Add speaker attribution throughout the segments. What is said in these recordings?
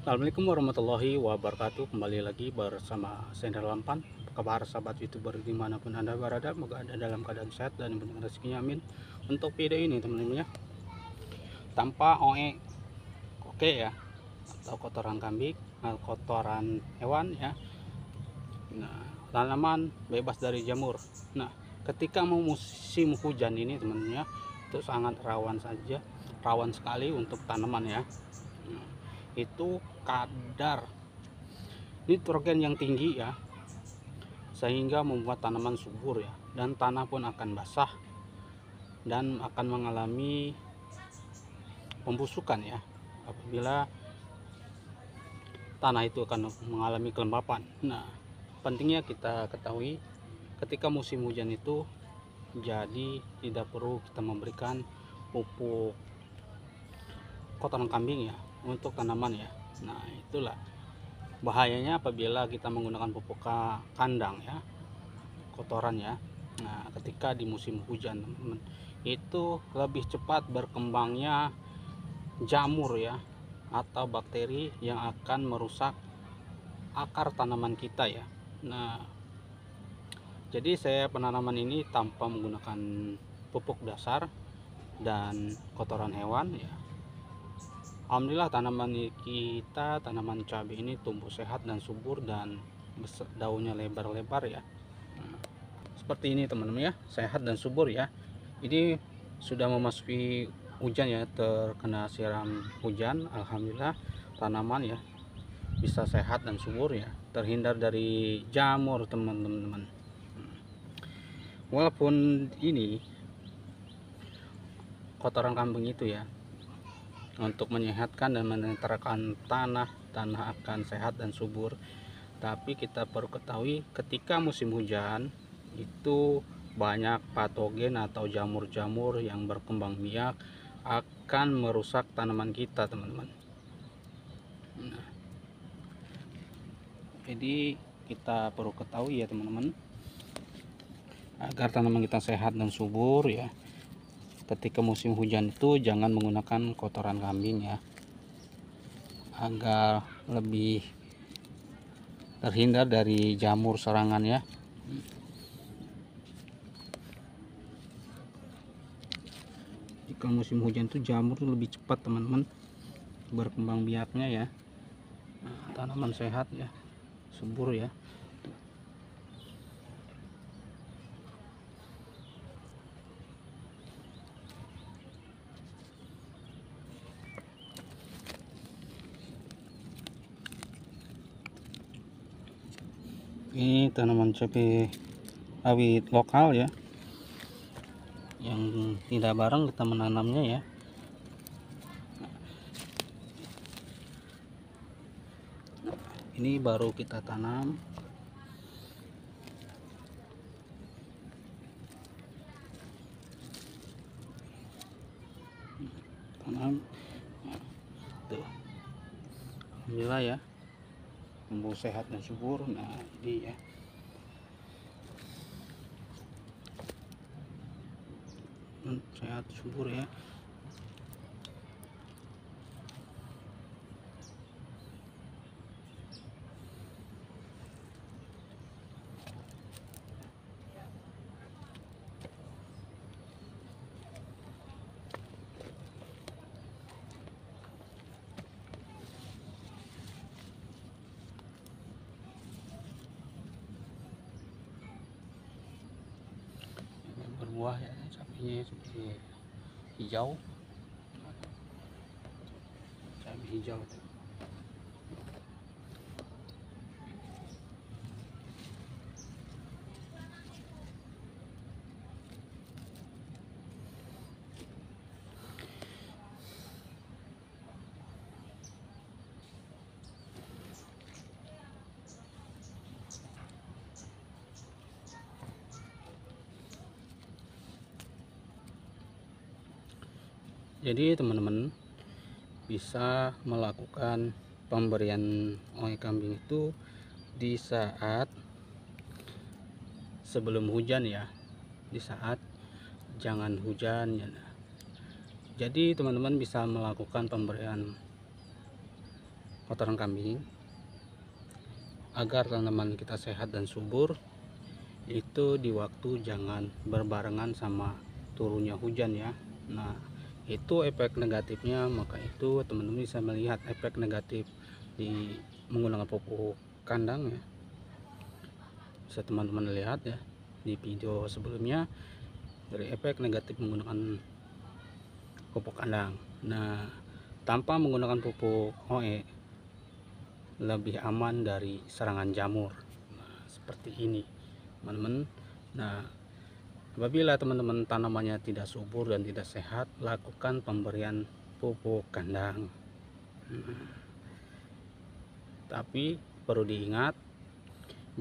Speaker 1: Assalamualaikum warahmatullahi wabarakatuh. Kembali lagi bersama Sender Lampan. Apa kabar sahabat youtuber dimanapun anda berada, semoga anda dalam keadaan sehat dan diberikan rezekinya, amin. Untuk video ini teman-teman ya, tanpa oke ya, atau kotoran kambing atau kotoran hewan ya. Nah, tanaman bebas dari jamur. Nah, ketika mau musim hujan ini teman-teman ya, itu sangat rawan sekali untuk tanaman ya. Nah, itu kadar nitrogen yang tinggi ya, sehingga membuat tanaman subur ya, dan tanah pun akan basah dan akan mengalami pembusukan ya, apabila tanah itu akan mengalami kelembapan. Nah, pentingnya kita ketahui ketika musim hujan itu, jadi tidak perlu kita memberikan pupuk kotoran kambing ya untuk tanaman ya. Nah, itulah bahayanya apabila kita menggunakan pupuk kandang ya, kotoran ya. Nah, ketika di musim hujan teman-teman, itu lebih cepat berkembangnya jamur ya, atau bakteri yang akan merusak akar tanaman kita ya. Nah, jadi saya penanaman ini tanpa menggunakan pupuk dasar dan kotoran hewan ya. Alhamdulillah tanaman cabai ini tumbuh sehat dan subur dan daunnya lebar-lebar ya. Nah, seperti ini teman-teman ya, sehat dan subur ya. Ini sudah memasuki hujan ya, terkena siram hujan. Alhamdulillah tanaman ya bisa sehat dan subur ya, terhindar dari jamur teman-teman. Walaupun ini kotoran kambing itu ya, untuk menyehatkan dan menetralkan tanah akan sehat dan subur, tapi kita perlu ketahui ketika musim hujan itu banyak patogen atau jamur-jamur yang berkembang biak akan merusak tanaman kita teman-teman. Nah, jadi kita perlu ketahui ya teman-teman, agar tanaman kita sehat dan subur ya, ketika musim hujan itu jangan menggunakan kotoran kambing ya, agar lebih terhindar dari jamur serangan ya. Jika musim hujan itu jamur lebih cepat teman-teman berkembang biaknya ya. Nah, tanaman sehat ya, subur ya. Ini tanaman cabai rawit lokal ya, yang tidak bareng kita menanamnya ya. Ini baru kita tanam. Nah, tuh, alhamdulillah ya, tumbuh sehat dan subur. Nah, ini ya, sehat subur ya. Berbuah ya, cabainya seperti hijau, cabai hijau. Jadi teman-teman bisa melakukan pemberian oleh kambing itu di saat sebelum hujan ya, di saat jangan hujan ya. Jadi teman-teman bisa melakukan pemberian kotoran kambing agar tanaman kita sehat dan subur, itu di waktu jangan berbarengan sama turunnya hujan ya. Nah, itu efek negatifnya. Maka itu teman-teman bisa melihat efek negatif di menggunakan pupuk kandang ya. Bisa teman-teman lihat ya di video sebelumnya dari efek negatif menggunakan pupuk kandang. Nah, tanpa menggunakan pupuk OE lebih aman dari serangan jamur. Nah, seperti ini teman-teman. Nah, apabila teman-teman tanamannya tidak subur dan tidak sehat, lakukan pemberian pupuk kandang. Tapi perlu diingat,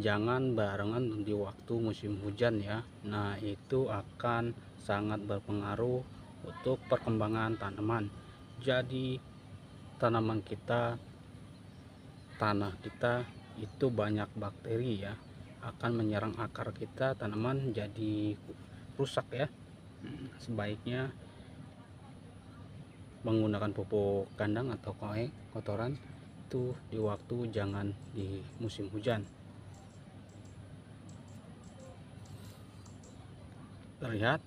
Speaker 1: jangan barengan di waktu musim hujan ya. Nah, itu akan sangat berpengaruh untuk perkembangan tanaman. Jadi tanaman kita, tanah kita itu banyak bakteri ya, akan menyerang akar kita, tanaman jadi rusak ya. Sebaiknya menggunakan pupuk kandang atau kotoran itu di waktu jangan di musim hujan. Terlihat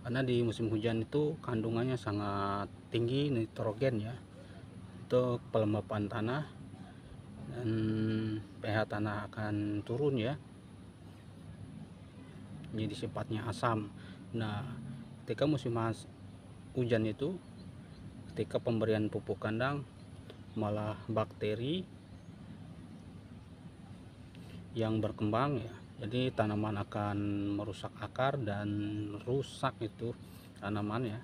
Speaker 1: karena di musim hujan itu kandungannya sangat tinggi nitrogen ya, untuk pelembapan tanah, dan pH tanah akan turun ya, jadi sifatnya asam. Nah, ketika musim hujan itu, ketika pemberian pupuk kandang, malah bakteri yang berkembang ya, jadi tanaman akan merusak akar dan rusak itu tanaman ya,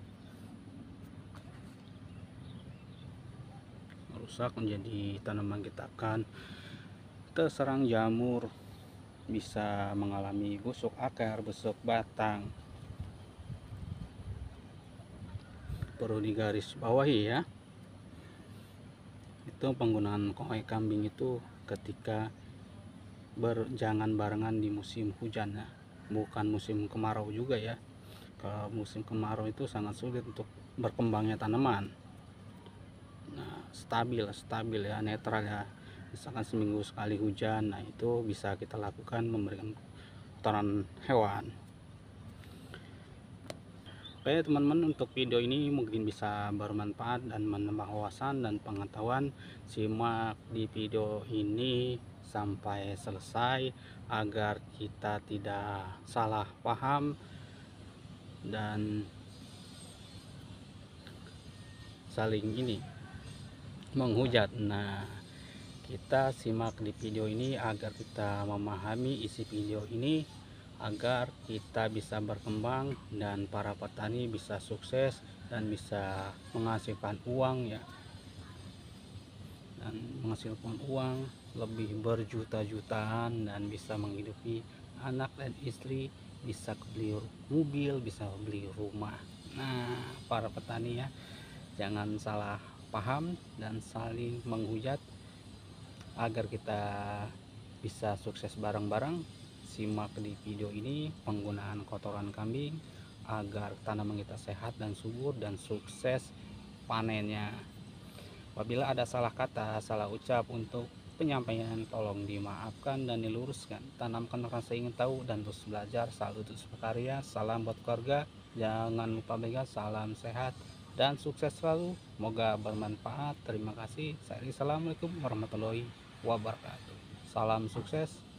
Speaker 1: rusak menjadi tanaman kita akan terserang jamur, bisa mengalami busuk akar, busuk batang. Perlu digaris bawahi ya, itu penggunaan koe kambing itu ketika jangan barengan di musim hujan ya, bukan musim kemarau juga ya. Kalau musim kemarau itu sangat sulit untuk berkembangnya tanaman. Nah, stabil ya, netral ya, misalkan seminggu sekali hujan. Nah, itu bisa kita lakukan memberikan kotoran hewan. Oke teman-teman, untuk video ini mungkin bisa bermanfaat dan menambah wawasan dan pengetahuan. Simak di video ini sampai selesai agar kita tidak salah paham dan saling menghujat. Nah, kita simak di video ini agar kita memahami isi video ini, agar kita bisa berkembang dan para petani bisa sukses dan bisa menghasilkan uang ya, dan menghasilkan uang lebih berjuta-jutaan, dan bisa menghidupi anak dan istri, bisa beli mobil, bisa beli rumah. Nah, para petani ya, jangan salah paham dan saling menghujat agar kita bisa sukses bareng-bareng. Simak di video ini penggunaan kotoran kambing agar tanaman kita sehat dan subur dan sukses panennya. Apabila ada salah kata, salah ucap untuk penyampaian, tolong dimaafkan dan diluruskan. Tanamkan rasa ingin tahu dan terus belajar. Selalu terus berkarya. Salam buat keluarga. Jangan lupa bega. Salam sehat dan sukses selalu. Semoga bermanfaat. Terima kasih. Assalamualaikum warahmatullahi wabarakatuh. Salam sukses.